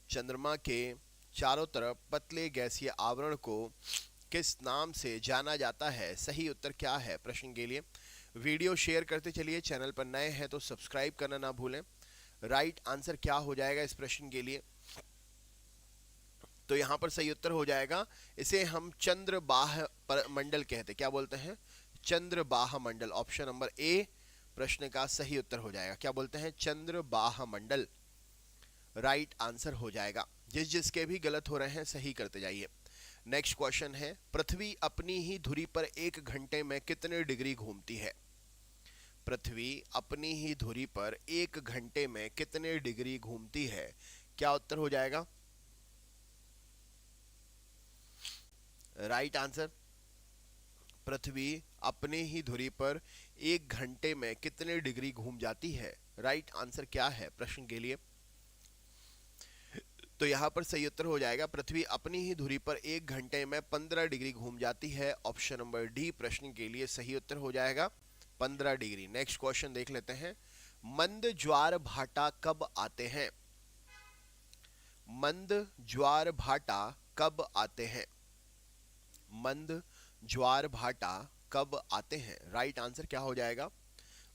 चंद्रमा के चारों तरफ पतले गैसीय आवरण को किस नाम से जाना जाता है? सही उत्तर क्या है? प्रश्न के लिए वीडियो शेयर करते चलिए। चैनल पर नए हैं तो सब्सक्राइब करना ना भूलें। राइट आंसर क्या हो जाएगा इस प्रश्न के लिए? तो यहां पर सही उत्तर हो जाएगा, इसे हम चंद्रबाह मंडल कहते हैं। क्या बोलते हैं? चंद्रबाह मंडल। ऑप्शन नंबर ए प्रश्न का सही उत्तर हो जाएगा। क्या बोलते हैं? चंद्रबाह मंडल राइट आंसर हो जाएगा। जिसके भी गलत हो रहे हैं सही करते जाइए। नेक्स्ट क्वेश्चन है, पृथ्वी अपनी ही धुरी पर 1 घंटे में कितने डिग्री घूमती है? पृथ्वी अपनी ही धुरी पर 1 घंटे में कितने डिग्री घूमती है? क्या उत्तर हो जाएगा? राइट आंसर, पृथ्वी अपने ही धुरी पर 1 घंटे में कितने डिग्री घूम जाती है? राइट आंसर क्या है प्रश्न के लिए? तो यहां पर सही उत्तर हो जाएगा, पृथ्वी अपनी ही धुरी पर 1 घंटे में 15 डिग्री घूम जाती है। ऑप्शन नंबर डी प्रश्न के लिए सही उत्तर हो जाएगा 15 डिग्री। नेक्स्ट क्वेश्चन देख लेते हैं। मंद ज्वार भाटा कब आते हैं? मंद ज्वार भाटा कब आते हैं? मंद ज्वार भाटा कब आते हैं? राइट आंसर क्या हो जाएगा?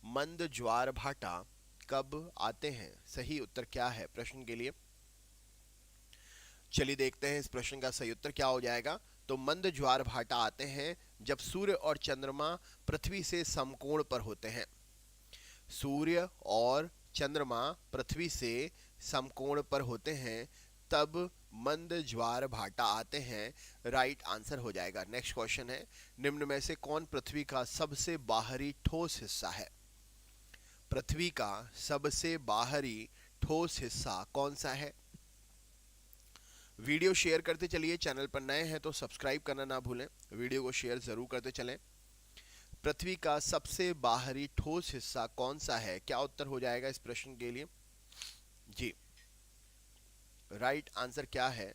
मंद ज्वार भाटा कब आते हैं? सही उत्तर क्या है प्रश्न के लिए? चलिए देखते हैं इस प्रश्न का सही उत्तर क्या हो जाएगा। तो मंद ज्वार भाटा आते हैं जब सूर्य और चंद्रमा पृथ्वी से समकोण पर होते हैं। सूर्य और चंद्रमा पृथ्वी से समकोण पर होते हैं तब मंद ज्वार भाटा आते हैं। राइट आंसर हो जाएगा। नेक्स्ट क्वेश्चन है, निम्न में से कौन पृथ्वी का सबसे बाहरी ठोस हिस्सा है? पृथ्वी का सबसे बाहरी ठोस हिस्सा कौन सा है? वीडियो शेयर करते चलिए। चैनल पर नए हैं तो सब्सक्राइब करना ना भूलें। वीडियो को शेयर जरूर करते चलें। पृथ्वी का सबसे बाहरी ठोस हिस्सा कौन सा है? क्या उत्तर हो जाएगा इस प्रश्न के लिए? जी, राइट आंसर क्या है?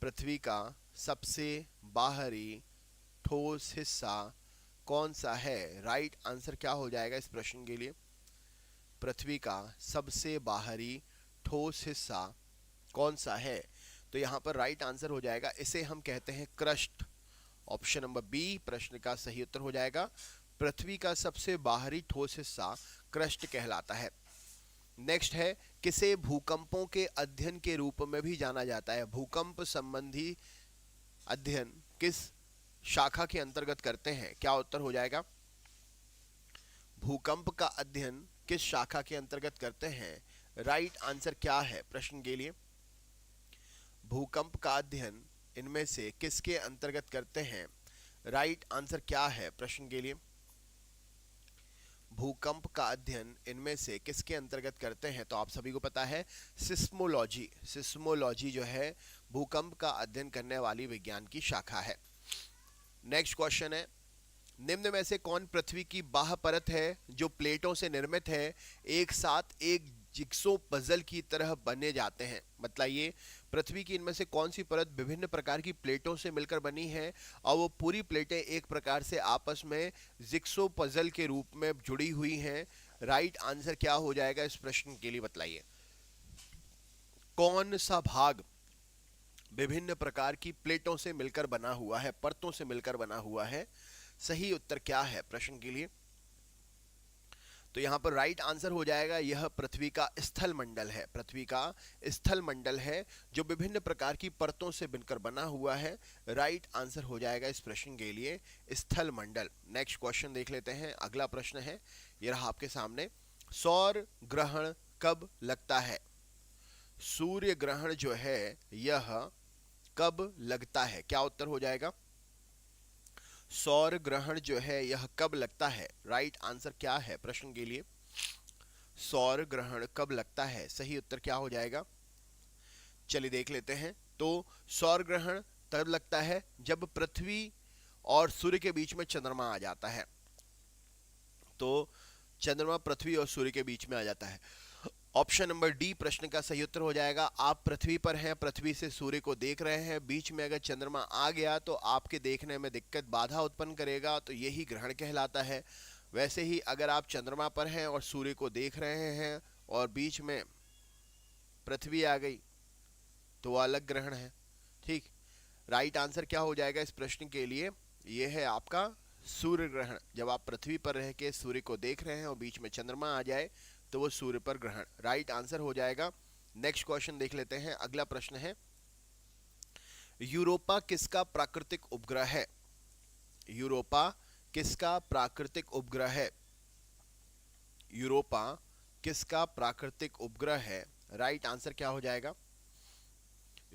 पृथ्वी का सबसे बाहरी ठोस हिस्सा कौन सा है? राइट आंसर क्या हो जाएगा इस प्रश्न के लिए? पृथ्वी का सबसे बाहरी ठोस हिस्सा कौन सा है? तो यहां पर राइट आंसर हो जाएगा, इसे हम कहते हैं क्रस्ट। ऑप्शन नंबर बी प्रश्न का सही उत्तर हो जाएगा। पृथ्वी का सबसे बाहरी ठोस हिस्सा क्रस्ट कहलाता है। नेक्स्ट है, किसे भूकंपों के अध्ययन के रूप में भी जाना जाता है? भूकंप संबंधी अध्ययन किस शाखा के अंतर्गत करते हैं? क्या उत्तर हो जाएगा? भूकंप का अध्ययन किस शाखा के अंतर्गत करते हैं? राइट आंसर क्या है प्रश्न के लिए? भूकंप का अध्ययन इनमें से किसके अंतर्गत करते हैं? राइट आंसर क्या है प्रश्न के लिए? भूकंप का अध्ययन इनमें से किसके अंतर्गत करते हैं? तो आप सभी को पता है सिस्मोलॉजी। सिस्मोलॉजी जो है भूकंप का अध्ययन करने वाली विज्ञान की शाखा है। नेक्स्ट क्वेश्चन है, निम्न में से कौन पृथ्वी की बाह्य परत है जो प्लेटों से निर्मित है, एक साथ एक जिग्सो पजल की तरह बने जाते हैं? बताइए, पृथ्वी की इनमें से कौन सी परत विभिन्न प्रकार की प्लेटों से मिलकर बनी है और वो पूरी प्लेटें एक प्रकार से आपस में जिग्सो पजल के रूप में जुड़ी हुई हैं? राइट आंसर क्या हो जाएगा इस प्रश्न के लिए? बताइए, कौन सा भाग विभिन्न प्रकार की प्लेटों से मिलकर बना हुआ है, परतों से मिलकर बना हुआ है? सही उत्तर क्या है प्रश्न के लिए? तो यहां पर राइट आंसर हो जाएगा, यह पृथ्वी का स्थल मंडल है। पृथ्वी का स्थल मंडल है जो विभिन्न प्रकार की परतों से बनकर बना हुआ है। राइट आंसर हो जाएगा इस प्रश्न के लिए स्थल मंडल। नेक्स्ट क्वेश्चन देख लेते हैं। अगला प्रश्न है, यह रहा आपके सामने, सौर ग्रहण कब लगता है? सूर्य ग्रहण जो है यह कब लगता है? क्या उत्तर हो जाएगा? सौर ग्रहण जो है यह कब लगता है? राइट आंसर क्या है प्रश्न के लिए? सौर ग्रहण कब लगता है? सही उत्तर क्या हो जाएगा? चलिए देख लेते हैं। तो सौर ग्रहण तब लगता है जब पृथ्वी और सूर्य के बीच में चंद्रमा आ जाता है। तो चंद्रमा पृथ्वी और सूर्य के बीच में आ जाता है। ऑप्शन नंबर डी प्रश्न का सही उत्तर हो जाएगा। आप पृथ्वी पर हैं, पृथ्वी से सूर्य को देख रहे हैं, बीच में अगर चंद्रमा आ गया तो आपके देखने में दिक्कत, बाधा उत्पन्न करेगा, तो यही ग्रहण कहलाता है। वैसे ही अगर आप चंद्रमा पर हैं और सूर्य को देख रहे हैं और बीच में पृथ्वी आ गई तो वो अलग ग्रहण है। ठीक, राइट आंसर क्या हो जाएगा इस प्रश्न के लिए? ये है आपका सूर्य ग्रहण। जब आप पृथ्वी पर रह के सूर्य को देख रहे हैं और बीच में चंद्रमा आ जाए तो वो सूर्य पर ग्रहण राइट आंसर हो जाएगा। नेक्स्ट क्वेश्चन देख लेते हैं। अगला प्रश्न है, यूरोपा किसका प्राकृतिक उपग्रह है? यूरोपा किसका प्राकृतिक उपग्रह है? यूरोपा किसका प्राकृतिक उपग्रह है? राइट आंसर क्या हो जाएगा?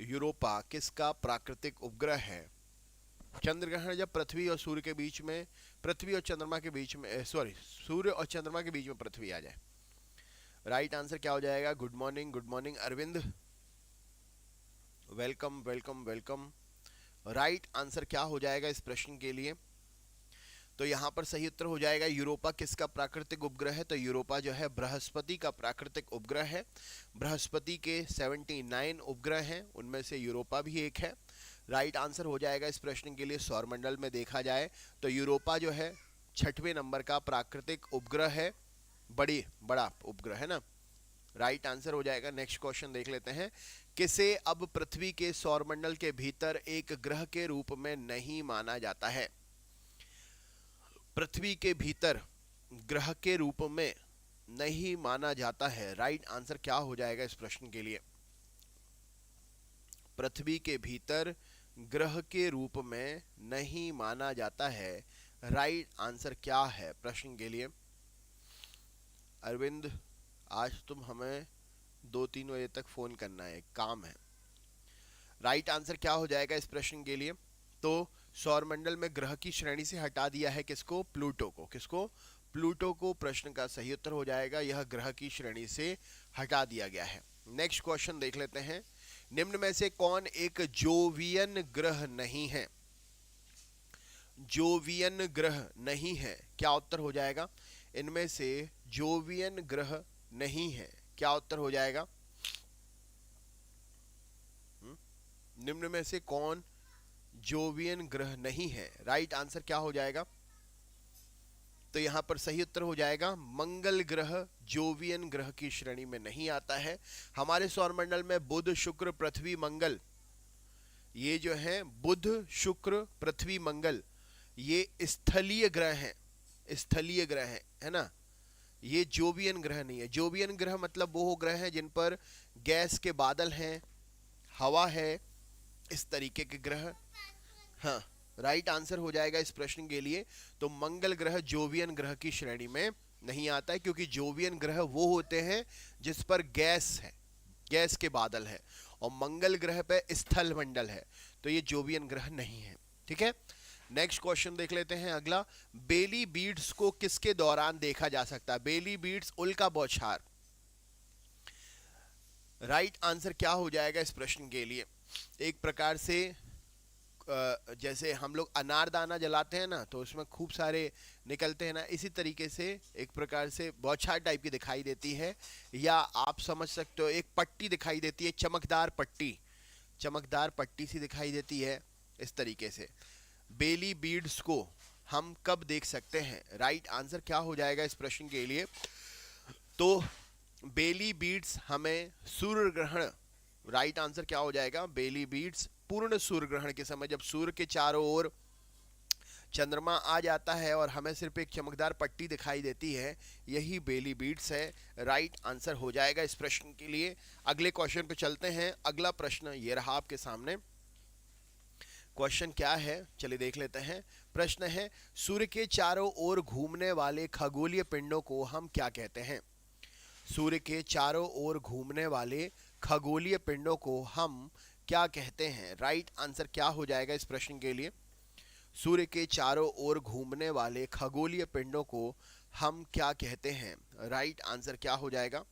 यूरोपा किसका प्राकृतिक उपग्रह है? चंद्र ग्रहण जब पृथ्वी और सूर्य के बीच में, पृथ्वी और चंद्रमा के बीच में, सॉरी, सूर्य और चंद्रमा के बीच में पृथ्वी आ जाए। राइट आंसर क्या हो जाएगा? Good morning Arvind, welcome welcome welcome. Right answer क्या हो जाएगा इस प्रश्न के लिए? तो यहां पर सही उत्तर हो जाएगा यूरोपा किसका प्राकृतिक उपग्रह है? तो यूरोपा जो है बृहस्पति का प्राकृतिक उपग्रह है। बृहस्पति के 79 उपग्रह हैं, उनमें से यूरोपा भी एक है। राइट आंसर हो जाएगा इस प्रश्न के लिए। सौरमंडल में देखा जाए तो यूरोपा जो है 6वें नंबर का प्राकृतिक उपग्रह है, बड़ा उपग्रह है ना। राइट आंसर हो जाएगा। नेक्स्ट क्वेश्चन देख लेते हैं। किसे अब पृथ्वी के सौरमंडल के भीतर एक ग्रह के रूप में नहीं माना जाता है? पृथ्वी के भीतर ग्रह के रूप में नहीं माना जाता है। राइट आंसर क्या हो जाएगा इस प्रश्न के लिए? पृथ्वी के भीतर ग्रह के रूप में नहीं माना जाता है। राइट आंसर क्या है प्रश्न के लिए? अरविंद, आज तुम हमें 2-3 बजे तक फोन करना है, काम है। राइट आंसर क्या हो जाएगा इस प्रश्न के लिए? तो सौरमंडल में ग्रह की श्रेणी से हटा दिया है किसको? प्लूटो को। किसको? प्लूटो को। प्रश्न का सही उत्तर हो जाएगा, यह ग्रह की श्रेणी से हटा दिया गया है। नेक्स्ट क्वेश्चन देख लेते हैं। निम्न में से कौन एक जोवियन ग्रह नहीं है? जोवियन ग्रह नहीं है, क्या उत्तर हो जाएगा? इनमें से जोवियन ग्रह नहीं है, क्या उत्तर हो जाएगा? निम्न में से कौन जोवियन ग्रह नहीं है? राइट आंसर क्या हो जाएगा? तो यहां पर सही उत्तर हो जाएगा मंगल ग्रह जोवियन ग्रह की श्रेणी में नहीं आता है। हमारे सौरमंडल में बुध, शुक्र, पृथ्वी, मंगल, ये जो है बुध, शुक्र, पृथ्वी, मंगल, ये स्थलीय ग्रह हैं। स्थलीय ग्रह है ना। ये जोवियन ग्रह नहीं है। जोवियन ग्रह मतलब वो ग्रह हैं जिन पर गैस के बादल हैं, हवा है, इस तरीके के ग्रह। हाँ, राइट आंसर हो जाएगा इस प्रश्न के लिए। तो मंगल ग्रह जोवियन ग्रह की श्रेणी में नहीं आता है, क्योंकि जोवियन ग्रह वो होते हैं जिस पर गैस है, गैस के बादल है, और मंगल ग्रह पे स्थल मंडल है, तो ये जोवियन ग्रह नहीं है। ठीक है, नेक्स्ट क्वेश्चन देख लेते हैं। अगला, बेली बीड्स को किसके दौरान देखा जा सकता है? बेली बीड्स, उल्का बौछार। राइट आंसर क्या हो जाएगा इस प्रश्न के लिए? एक प्रकार से जैसे हम लोग अनारदाना जलाते हैं ना, तो उसमें खूब सारे निकलते हैं ना, इसी तरीके से एक प्रकार से बौछार टाइप की दिखाई देती है। या आप समझ सकते हो एक पट्टी दिखाई देती है, चमकदार पट्टी, चमकदार पट्टी सी दिखाई देती है इस तरीके से। बेली बीड्स को हम कब देख सकते हैं? राइट आंसर क्या हो जाएगा इस प्रश्न के लिए? तो बेली बीड्स हमें सूर्य ग्रहण, राइट आंसर क्या हो जाएगा? बेली बीड्स पूर्ण सूर्य ग्रहण के समय, जब सूर्य के चारों ओर चंद्रमा आ जाता है और हमें सिर्फ एक चमकदार पट्टी दिखाई देती है, यही बेली बीड्स है। राइट आंसर हो जाएगा इस प्रश्न के लिए। अगले क्वेश्चन पे चलते हैं। अगला प्रश्न ये रहा आपके सामने। क्वेश्चन क्या है, चलिए देख लेते हैं। प्रश्न है, सूर्य के चारों ओर घूमने वाले खगोलीय पिंडों को हम क्या कहते हैं? सूर्य के चारों ओर घूमने वाले खगोलीय पिंडों को हम क्या कहते हैं? राइट आंसर क्या हो जाएगा इस प्रश्न के लिए? सूर्य के चारों ओर घूमने वाले खगोलीय पिंडों को हम क्या कहते हैं? राइट आंसर क्या हो जाएगा?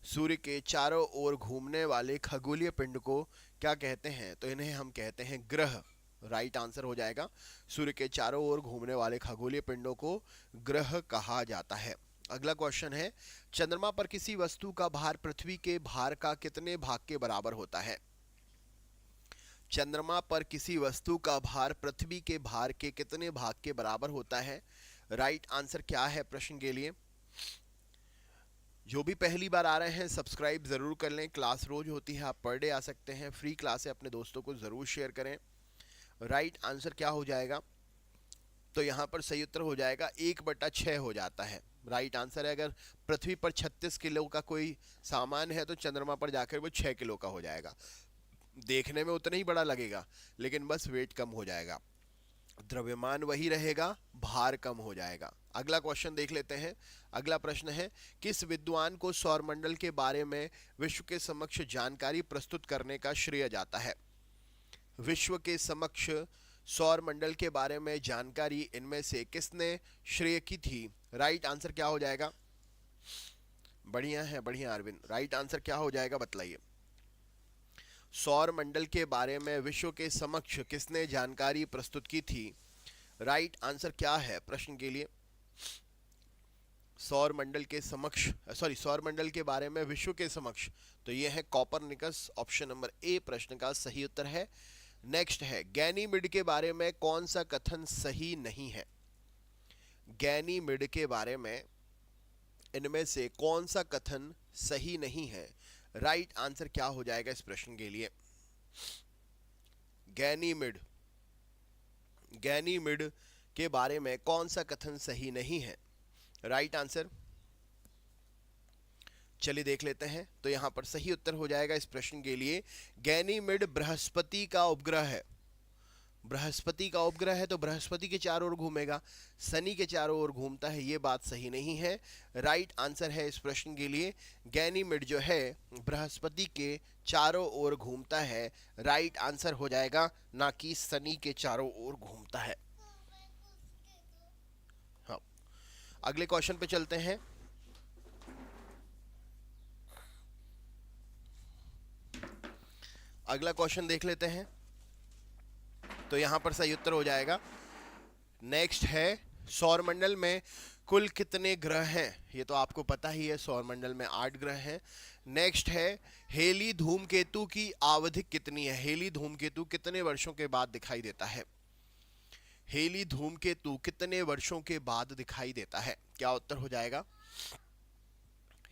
सूर्य के चारों ओर घूमने वाले खगोलीय पिंड को क्या कहते हैं? तो इन्हें हम कहते हैं ग्रह। राइट आंसर हो जाएगा, सूर्य के चारों ओर घूमने वाले खगोलीय पिंडों को ग्रह कहा जाता है। अगला क्वेश्चन है, चंद्रमा पर किसी वस्तु का भार पृथ्वी के भार का कितने भाग के बराबर होता है? चंद्रमा पर किसी वस्तु का भार पृथ्वी के भार के कितने भाग के बराबर होता है? राइट आंसर क्या है प्रश्न के लिए? जो भी पहली बार आ रहे हैं सब्सक्राइब जरूर कर लें। क्लास रोज होती है, आप पर डे आ सकते हैं। फ्री क्लास है, अपने दोस्तों को जरूर शेयर करें। राइट आंसर क्या हो जाएगा? तो यहाँ पर सही उत्तर हो जाएगा 1/6 हो जाता है। राइट आंसर है, अगर पृथ्वी पर 36 किलो का कोई सामान है तो चंद्रमा पर जाकर वो 6 किलो का हो जाएगा। देखने में उतना ही बड़ा लगेगा, लेकिन बस वेट कम हो जाएगा। द्रव्यमान वही रहेगा, भार कम हो जाएगा। अगला क्वेश्चन देख लेते हैं। अगला प्रश्न है, किस विद्वान को सौरमंडल के बारे में विश्व के समक्ष जानकारी प्रस्तुत करने का श्रेय जाता है? विश्व के समक्ष सौरमंडल के बारे में जानकारी इनमें से किसने श्रेय की थी? राइट आंसर क्या हो जाएगा? बढ़िया है, बढ़िया अरविंद। राइट आंसर क्या हो जाएगा बतलाइए। सौरमंडल के बारे में विश्व के समक्ष किसने जानकारी प्रस्तुत की थी? राइट आंसर क्या है प्रश्न के लिए? सौरमंडल के समक्ष, सौरमंडल के बारे में विश्व के समक्ष, तो यह है कॉपरनिकस। ऑप्शन नंबर ए प्रश्न का सही उत्तर है। नेक्स्ट है, गैनीमिड के बारे में कौन सा कथन सही नहीं है? गैनीमिड के बारे में इनमें से कौन सा कथन सही नहीं है? राइट आंसर क्या हो जाएगा इस प्रश्न के लिए? गैनीमिड, गैनीमिड के बारे में कौन सा कथन सही नहीं है? राइट आंसर चलिए देख लेते हैं। तो यहां पर सही उत्तर हो जाएगा इस प्रश्न के लिए, गैनीमिड बृहस्पति का उपग्रह है। बृहस्पति का उपग्रह है तो बृहस्पति के चारों ओर घूमेगा, शनि के चारों ओर घूमता है, ये बात सही नहीं है। राइट आंसर है इस प्रश्न के लिए, गैनीमिड जो है बृहस्पति के चारों ओर घूमता है। राइट आंसर हो जाएगा, ना कि शनि के चारों ओर घूमता है। हाँ, अगले क्वेश्चन पे चलते हैं। अगला क्वेश्चन देख लेते हैं। तो यहां पर सही उत्तर हो जाएगा। नेक्स्ट है, सौरमंडल में कुल कितने ग्रह हैं? ये तो आपको पता ही है, सौरमंडल में 8 ग्रह हैं। नेक्स्ट है, हेली धूमकेतु की अवधि कितनी है? हेली धूमकेतु कितने वर्षों के बाद दिखाई देता है? हेली धूमकेतु कितने वर्षों के बाद दिखाई देता है? क्या उत्तर हो जाएगा?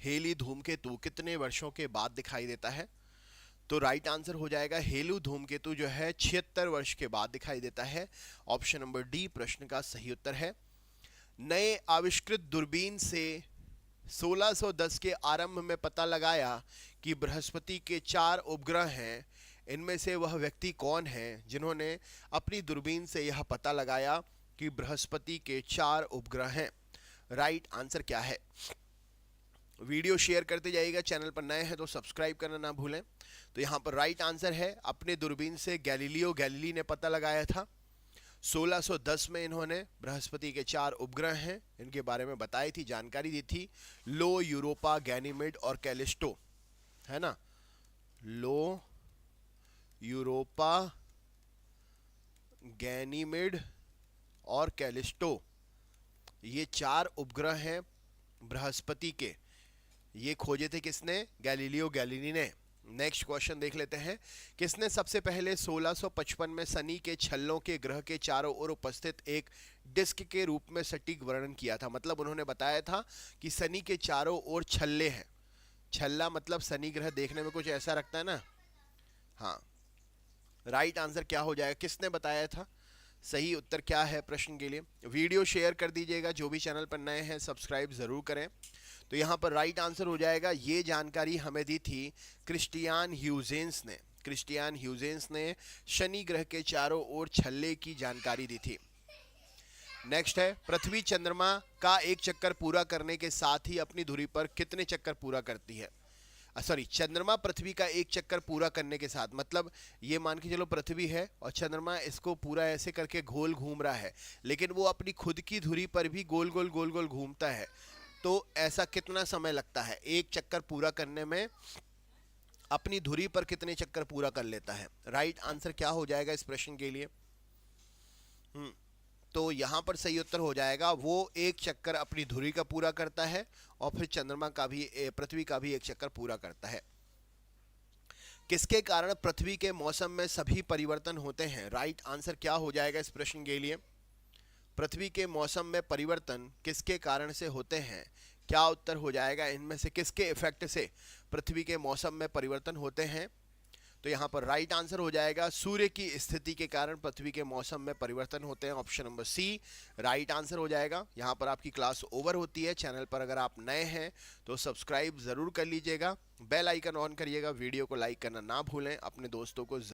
हेली धूमकेतु कितने वर्षों के बाद दिखाई देता है? तो राइट आंसर हो जाएगा, हेलू धूमकेतु जो है 76 वर्ष के बाद दिखाई देता है। ऑप्शन नंबर डी प्रश्न का सही उत्तर है। नए आविष्कृत दूरबीन से 1610 के आरंभ में पता लगाया कि बृहस्पति के 4 उपग्रह हैं। इनमें से वह व्यक्ति कौन है जिन्होंने अपनी दूरबीन से यह पता लगाया कि बृहस्पति के 4 उपग्रह हैं? राइट आंसर क्या है? वीडियो शेयर करते जाइएगा, चैनल पर नए हैं तो सब्सक्राइब करना ना भूलें। तो यहाँ पर राइट आंसर है, अपने दूरबीन से गैलीलियो गैलीली ने पता लगाया था। 1610 में इन्होंने बृहस्पति के 4 उपग्रह हैं, इनके बारे में बताई थी, जानकारी दी थी। लो, यूरोपा, गैनीमेड और कैलिस्टो, है ना। लो, यूरोपा, गैनीमेड और कैलिस्टो, ये 4 उपग्रह हैं बृहस्पति के। ये खोजे थे किसने? गैलीलियो गैलीली ने। नेक्स्ट क्वेश्चन देख लेते हैं। किसने सबसे पहले 1655 में शनि के छल्लों के ग्रह के चारों ओर उपस्थित एक डिस्क के रूप में सटीक वर्णन किया था? मतलब उन्होंने बताया था कि शनि के चारों ओर छल्ले हैं। छल्ला मतलब शनि ग्रह देखने में कुछ ऐसा रखता है ना। हाँ, राइट आंसर क्या हो जाएगा? किसने बताया था? सही उत्तर क्या है प्रश्न के लिए? वीडियो शेयर कर दीजिएगा, जो भी चैनल पर नए हैं सब्सक्राइब जरूर करें। तो यहाँ पर राइट आंसर हो जाएगा, ये जानकारी हमें दी थी क्रिस्टियान ह्यूजेंस ने। क्रिस्टियान ह्यूजेंस ने शनि ग्रह के चारों ओर छल्ले की जानकारी दी थी। नेक्स्ट है, पृथ्वी चंद्रमा का एक चक्कर पूरा करने के साथ ही अपनी धुरी पर कितने चक्कर पूरा करती है? चंद्रमा पृथ्वी का एक चक्कर पूरा करने के साथ, मतलब ये मान के चलो पृथ्वी है और चंद्रमा इसको पूरा ऐसे करके गोल घूम रहा है, लेकिन वो अपनी खुद की धुरी पर भी गोल गोल गोल गोल घूमता है। तो ऐसा कितना समय लगता है? एक चक्कर पूरा करने में अपनी धुरी पर कितने चक्कर पूरा कर लेता है? राइट आंसर क्या हो जाएगा इस प्रश्न के लिए? तो यहां पर सही उत्तर हो जाएगा वो एक चक्कर अपनी धुरी का पूरा करता है और फिर चंद्रमा का भी, पृथ्वी का भी एक चक्कर पूरा करता है। किसके कारण पृथ्वी के मौसम में सभी परिवर्तन होते हैं? राइट आंसर क्या हो जाएगा इस प्रश्न के लिए? पृथ्वी के मौसम में परिवर्तन किसके कारण से होते हैं? क्या उत्तर हो जाएगा? इनमें से किसके इफेक्ट से पृथ्वी के मौसम में परिवर्तन होते हैं? तो यहाँ पर राइट आंसर हो जाएगा सूर्य की स्थिति के कारण पृथ्वी के मौसम में परिवर्तन होते हैं। Option number C right answer हो जाएगा। यहाँ पर आपकी क्लास ओवर होती है। चैनल पर अगर आप नए हैं तो सब्सक्राइब ज़रूर कर लीजिएगा, बेल आइकन ऑन करिएगा, वीडियो को लाइक करना ना भूलें, अपने दोस्तों को